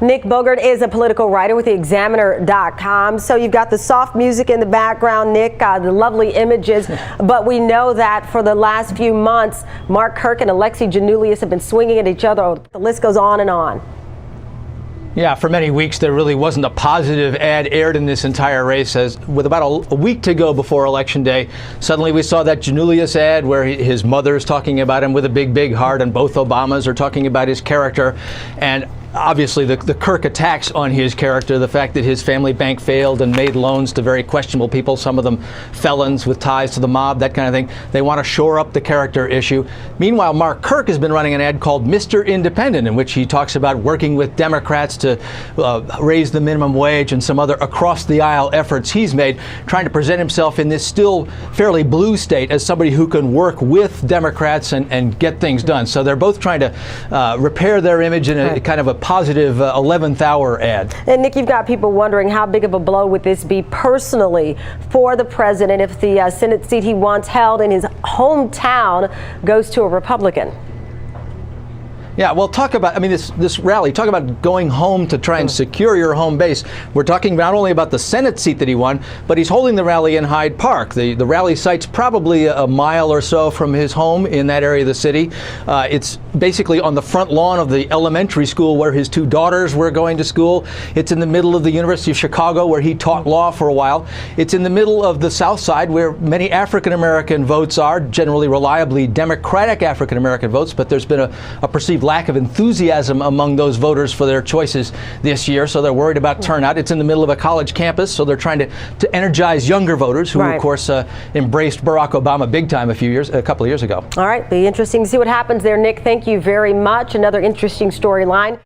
Nick Bogert is a political writer with the Examiner.com. So you've got the soft music in the background, Nick, the lovely images. But we know that for the last few months, Mark Kirk and Alexi Giannoulias have been swinging at each other. The list goes on and on. Yeah, for many weeks there really wasn't a positive ad aired in this entire race. As with about a week to go before Election Day, suddenly we saw that Giannoulias ad where his mother's talking about him with a big, big heart, and both Obamas are talking about his character. And obviously the Kirk attacks on his character, the fact that his family bank failed and made loans to very questionable people, some of them felons with ties to the mob, that kind of thing. They want to shore up the character issue. Meanwhile, Mark Kirk has been running an ad called Mr. Independent, in which he talks about working with Democrats to raise the minimum wage and some other across-the-aisle efforts he's made, trying to present himself in this still fairly blue state as somebody who can work with Democrats and get things done. So they're both trying to repair their image in a kind of a positive 11th hour ad. And Nick, you've got people wondering how big of a blow would this be personally for the president if the Senate seat he once held in his hometown goes to a Republican? Yeah, well, talk about, I mean, this rally, talk about going home to try and secure your home base. We're talking not only about the Senate seat that he won, but he's holding the rally in Hyde Park. The rally site's probably a mile or so from his home in that area of the city. It's basically on the front lawn of the elementary school where his two daughters were going to school. It's in the middle of the University of Chicago, where he taught law for a while. It's in the middle of the South Side, where many African-American votes are, generally reliably Democratic African-American votes, but there's been a perceived lack of enthusiasm among those voters for their choices this year, so they're worried about turnout. It's in the middle of a college campus, so they're trying to energize younger voters who, of course, embraced Barack Obama big time a couple of years ago. All right, be interesting to see what happens there, Nick. Thank you very much. Another interesting storyline.